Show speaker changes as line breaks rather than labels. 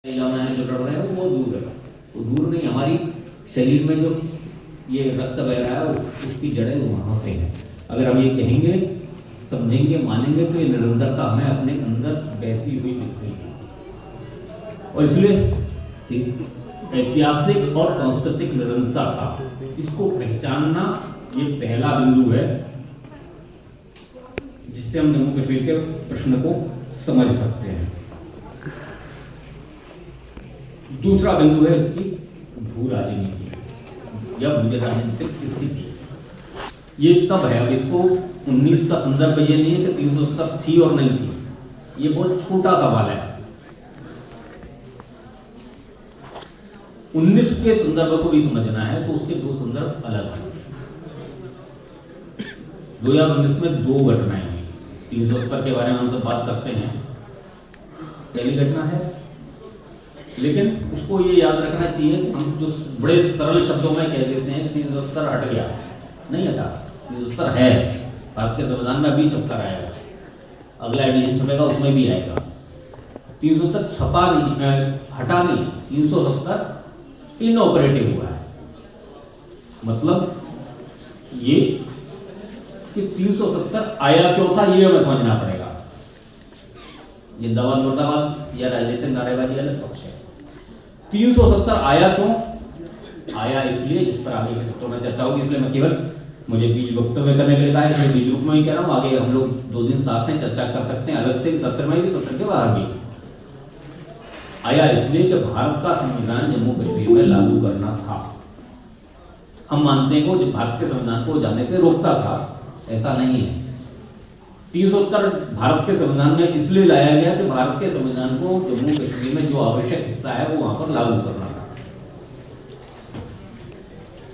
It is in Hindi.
जाना है जो लड़ रहे हैं वो दूर है। वो दूर नहीं, हमारी शरीर में जो ये रक्त बह रहा है उसकी जड़ें वहाँ से हैं। अगर हम ये कहेंगे, समझेंगे, मानेंगे तो ये निरंतरता हमें अपने अंदर बहती हुई दिख रही है। और इसलिए ऐतिहासिक और सांस्कृतिक निरंतरता, इसको पहचानना ये पहला बिंदु है जिससे हम जम्मू कश्मीर के प्रश्न को समझ सकते हैं। दूसरा बिंदु है इसकी भू राजनीति या भू राजनीतिक स्थिति। ये तब है, अब इसको 19 का संदर्भ ये नहीं है कि 370 थी और नहीं थी, ये बहुत छोटा सवाल है। 19 के संदर्भ को भी समझना है तो उसके दो संदर्भ अलग हैं। 2019 में दो घटनाएं हुई। 370 के बारे में हम सब बात करते हैं, पहली घटना है, लेकिन उसको ये याद रखना चाहिए कि हम जो बड़े सरल शब्दों में कह देते हैं 370 हट गया, नहीं हटा। 370 है, भारत के संविधान में अभी चक्कर आएगा, अगला एडिशन छपेगा उसमें भी आएगा। 370 छपा नहीं, हटा नहीं, 370 इनऑपरेटिव हुआ है। मतलब ये कि 370 आया क्यों था ये हमें समझना पड़ेगा। ये दवा मुर्दाबाद या राजनीतिक नारेबाजी अलग पक्ष है। 370 आया क्यों? आया इसलिए, जिस पर आगे के सत्रों में चर्चा होगी, इसलिए मैं केवल मुझे बीज वक्तव्य करने के लिए कहा है, बीज रूप में ही कह रहा हूँ। आगे हम लोग 2 दिन साथ हैं, चर्चा कर सकते हैं अलग से, सत्र में भी, सत्र के बाहर भी। आया इसलिए कि भारत का संविधान जम्मू कश्मीर में लागू करना था। हम मानते हैं कि भारत के संविधान को जाने से रोकता था, ऐसा नहीं है। 370 भारत के संविधान में इसलिए लाया गया कि भारत के संविधान को जम्मू कश्मीर में जो आवश्यक हिस्सा है वो वहां पर लागू करना था।